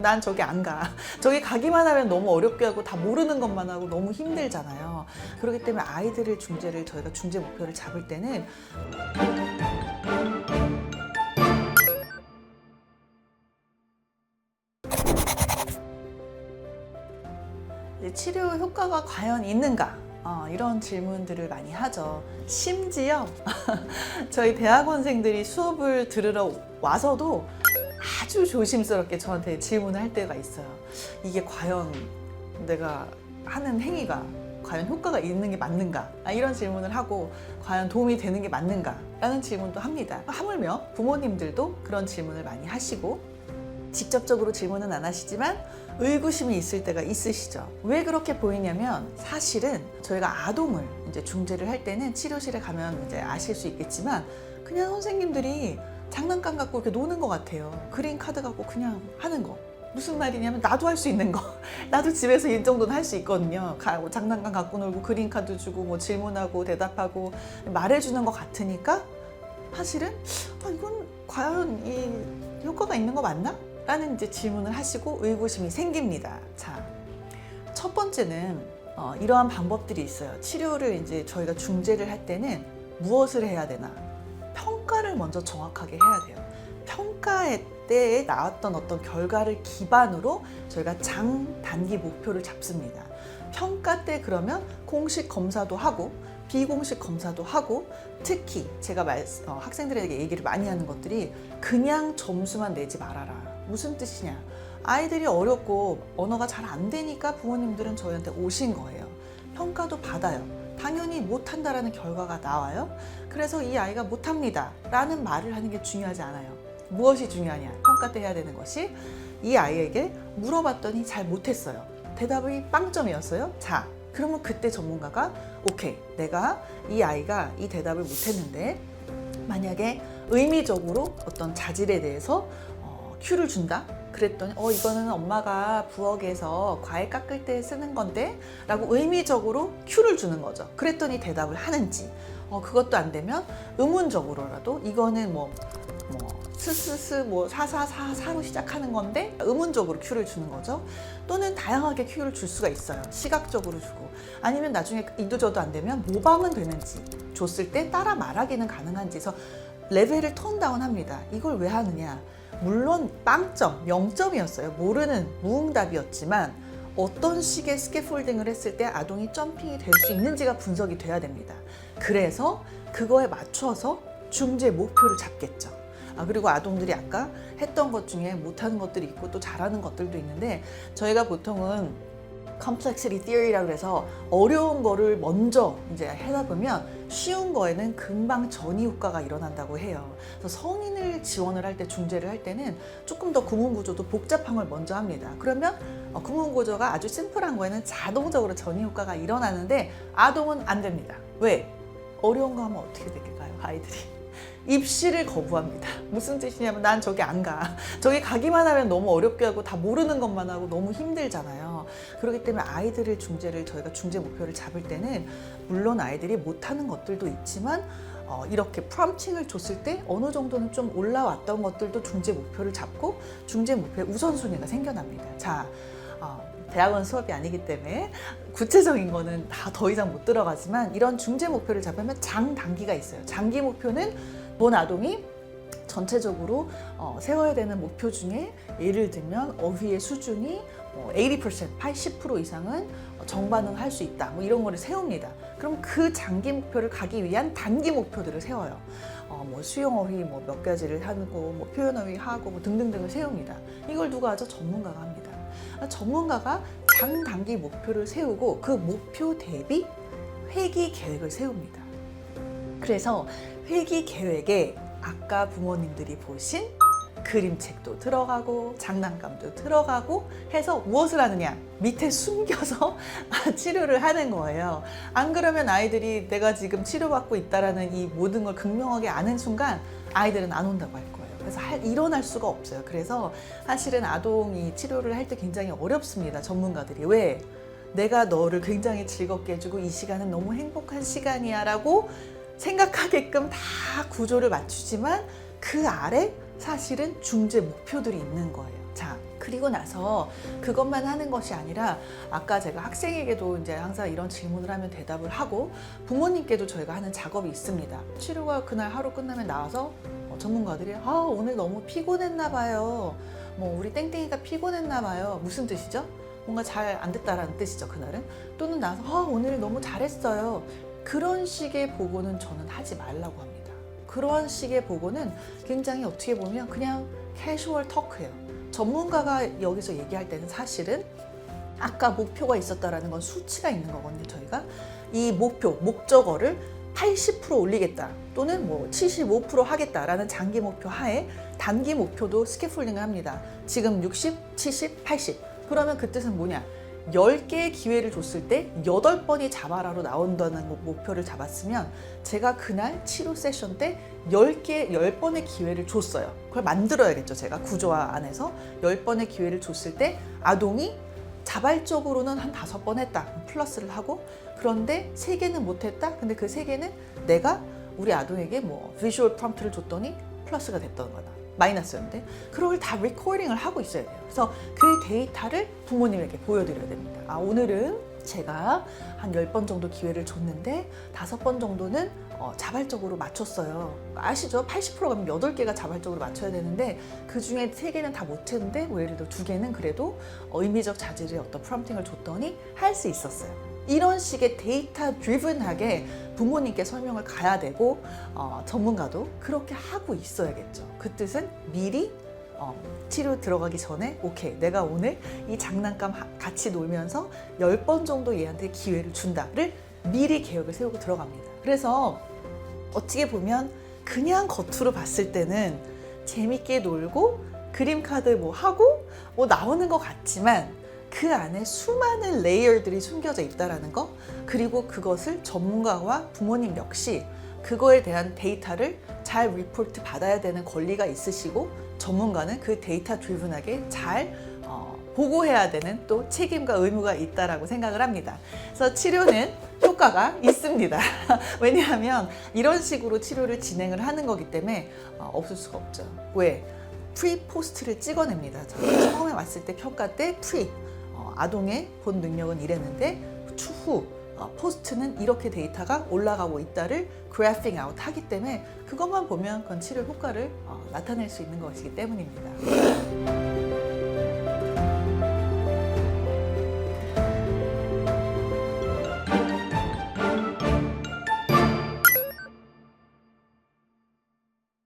난 저기 안 가. 저기 가기만 하면 너무 어렵게 하고 다 모르는 것만 하고 너무 힘들잖아요. 그렇기 때문에 아이들을 중재를 저희가 중재 목표를 잡을 때는 치료 효과가 과연 있는가? 이런 질문들을 많이 하죠. 심지어 저희 대학원생들이 수업을 들으러 와서도 아주 조심스럽게 저한테 질문을 할 때가 있어요. 이게 과연 내가 하는 행위가 과연 효과가 있는 게 맞는가? 이런 질문을 하고 과연 도움이 되는 게 맞는가? 라는 질문도 합니다. 하물며 부모님들도 그런 질문을 많이 하시고 직접적으로 질문은 안 하시지만 의구심이 있을 때가 있으시죠. 왜 그렇게 보이냐면 사실은 저희가 아동을 이제 중재를 할 때는 치료실에 가면 이제 아실 수 있겠지만 그냥 선생님들이 장난감 갖고 이렇게 노는 것 같아요. 그린 카드 갖고 그냥 하는 거. 무슨 말이냐면 나도 할 수 있는 거. 나도 집에서 이 정도는 할 수 있거든요. 장난감 갖고 놀고 그린 카드 주고 뭐 질문하고 대답하고 말해주는 것 같으니까 사실은 이건 과연 이 효과가 있는 거 맞나? 라는 이제 질문을 하시고 의구심이 생깁니다. 자, 첫 번째는 이러한 방법들이 있어요. 치료를 이제 저희가 중재를 할 때는 무엇을 해야 되나? 평가를 먼저 정확하게 해야 돼요. 평가회 때에 나왔던 어떤 결과를 기반으로 저희가 장단기 목표를 잡습니다. 평가 때 그러면 공식 검사도 하고 비공식 검사도 하고 특히 제가 학생들에게 얘기를 많이 하는 것들이 그냥 점수만 내지 말아라. 무슨 뜻이냐? 아이들이 어렵고 언어가 잘 안 되니까 부모님들은 저희한테 오신 거예요. 평가도 받아요. 당연히 못한다라는 결과가 나와요. 그래서 이 아이가 못합니다 라는 말을 하는 게 중요하지 않아요. 무엇이 중요하냐? 평가 때 해야 되는 것이 이 아이에게 물어봤더니 잘 못했어요. 대답이 빵점이었어요. 자, 그러면 그때 전문가가 오케이, 내가 이 아이가 이 대답을 못했는데 만약에 의미적으로 어떤 자질에 대해서 큐를 준다? 그랬더니 이거는 엄마가 부엌에서 과일 깎을 때 쓰는 건데 라고 의미적으로 큐를 주는 거죠. 그랬더니 대답을 하는지 그것도 안 되면 의문적으로라도 이거는 스스스 사사사사로 시작하는 건데 의문적으로 큐를 주는 거죠. 또는 다양하게 큐를 줄 수가 있어요. 시각적으로 주고 아니면 나중에 이도저도 안 되면 모방은 되는지 줬을 때 따라 말하기는 가능한지 해서 레벨을 톤다운 합니다. 이걸 왜 하느냐? 물론 빵점, 0점이었어요. 모르는 무응답이었지만 어떤 식의 스캐폴딩을 했을 때 아동이 점핑이 될 수 있는지가 분석이 돼야 됩니다. 그래서 그거에 맞춰서 중재 목표를 잡겠죠. 그리고 아동들이 아까 했던 것 중에 못하는 것들이 있고 또 잘하는 것들도 있는데 저희가 보통은 complexity theory라고 해서 어려운 거를 먼저 이제 하다 보면 쉬운 거에는 금방 전이 효과가 일어난다고 해요. 그래서 성인을 지원을 할 때 중재를 할 때는 조금 더 구문 구조도 복잡한 걸 먼저 합니다. 그러면 구문 구조가 아주 심플한 거에는 자동적으로 전이 효과가 일어나는데 아동은 안 됩니다. 왜? 어려운 거 하면 어떻게 될까요? 아이들이 입시를 거부합니다. 무슨 뜻이냐면 난 저기 안 가. 저기 가기만 하면 너무 어렵게 하고 다 모르는 것만 하고 너무 힘들잖아요. 그렇기 때문에 아이들을 중재를 저희가 중재 목표를 잡을 때는 물론 아이들이 못하는 것들도 있지만 이렇게 프롬프팅을 줬을 때 어느 정도는 좀 올라왔던 것들도 중재 목표를 잡고 중재 목표의 우선순위가 생겨납니다. 자, 대학원 수업이 아니기 때문에 구체적인 거는 다 더 이상 못 들어가지만 이런 중재 목표를 잡으면 장단기가 있어요. 장기 목표는 본 아동이 전체적으로 세워야 되는 목표 중에 예를 들면 어휘의 수준이 80% 이상은 정반응할 수 있다. 이런 거를 세웁니다. 그럼 그 장기 목표를 가기 위한 단기 목표들을 세워요. 수용 어휘 몇 가지를 하고 표현 어휘 하고 등등등을 세웁니다. 이걸 누가 하죠? 전문가가 합니다. 전문가가 장단기 목표를 세우고 그 목표 대비 회기 계획을 세웁니다. 그래서 회기 계획에 아까 부모님들이 보신 그림책도 들어가고 장난감도 들어가고 해서 무엇을 하느냐? 밑에 숨겨서 치료를 하는 거예요. 안 그러면 아이들이 내가 지금 치료받고 있다라는 이 모든 걸 극명하게 아는 순간 아이들은 안 온다고 할 거예요. 그래서 일어날 수가 없어요. 그래서 사실은 아동이 치료를 할 때 굉장히 어렵습니다. 전문가들이. 왜? 내가 너를 굉장히 즐겁게 해주고 이 시간은 너무 행복한 시간이야 라고 생각하게끔 다 구조를 맞추지만 그 아래 사실은 중재 목표들이 있는 거예요. 자, 그리고 나서 그것만 하는 것이 아니라 아까 제가 학생에게도 이제 항상 이런 질문을 하면 대답을 하고 부모님께도 저희가 하는 작업이 있습니다. 치료가 그날 하루 끝나면 나와서 전문가들이 오늘 너무 피곤했나 봐요. 뭐 우리 땡땡이가 피곤했나 봐요. 무슨 뜻이죠? 뭔가 잘 안 됐다라는 뜻이죠, 그날은. 또는 나와서 오늘 너무 잘했어요. 그런 식의 보고는 저는 하지 말라고 합니다. 그런 식의 보고는 굉장히 어떻게 보면 그냥 캐주얼 터크예요. 전문가가 여기서 얘기할 때는 사실은 아까 목표가 있었다라는 건 수치가 있는 거거든요. 저희가 이 목적어를 80% 올리겠다 또는 뭐 75% 하겠다라는 장기 목표 하에 단기 목표도 스캐폴딩을 합니다. 지금 60, 70, 80. 그러면 그 뜻은 뭐냐? 10개의 기회를 줬을 때 8번이 자바라로 나온다는 목표를 잡았으면 제가 그날 치료 세션 때 10번의 기회를 줬어요. 그걸 만들어야겠죠. 제가 구조화 안에서 10번의 기회를 줬을 때 아동이 자발적으로는 한 5번 했다. 플러스를 하고 그런데 3개는 못했다. 근데 그 3개는 내가 우리 아동에게 뭐 비주얼 프롬프트를 줬더니 플러스가 됐던 거다. 마이너스였는데 그걸 다 리코딩을 하고 있어야 돼요. 그래서 그 데이터를 부모님에게 보여드려야 됩니다. 오늘은 제가 한 10번 정도 기회를 줬는데 5번 정도는 자발적으로 맞췄어요. 아시죠? 80%가면 8개가 자발적으로 맞춰야 되는데 그 중에 3개는 다 못했는데 뭐 예를 들어 2개는 그래도 의미적 자질의 어떤 프롬프팅을 줬더니 할 수 있었어요. 이런 식의 데이터 드리븐하게 부모님께 설명을 가야 되고 전문가도 그렇게 하고 있어야겠죠. 그 뜻은 미리 치료 들어가기 전에 오케이 내가 오늘 이 장난감 같이 놀면서 10번 정도 얘한테 기회를 준다를 미리 계획을 세우고 들어갑니다. 그래서 어떻게 보면 그냥 겉으로 봤을 때는 재밌게 놀고 그림 카드 뭐 하고 뭐 나오는 것 같지만 그 안에 수많은 레이어들이 숨겨져 있다는 거, 그리고 그것을 전문가와 부모님 역시 그거에 대한 데이터를 잘 리포트 받아야 되는 권리가 있으시고 전문가는 그 데이터 드리븐하게 잘 보고해야 되는 또 책임과 의무가 있다라고 생각을 합니다. 그래서 치료는 효과가 있습니다. 왜냐하면 이런 식으로 치료를 진행을 하는 거기 때문에 없을 수가 없죠. 왜? 프리 포스트를 찍어냅니다. 저는 처음에 왔을 때 평가 때 프리 아동의 본 능력은 이랬는데 추후 포스트는 이렇게 데이터가 올라가고 있다를 그래핑 아웃 하기 때문에 그것만 보면 그건 치료 효과를 나타낼 수 있는 것이기 때문입니다.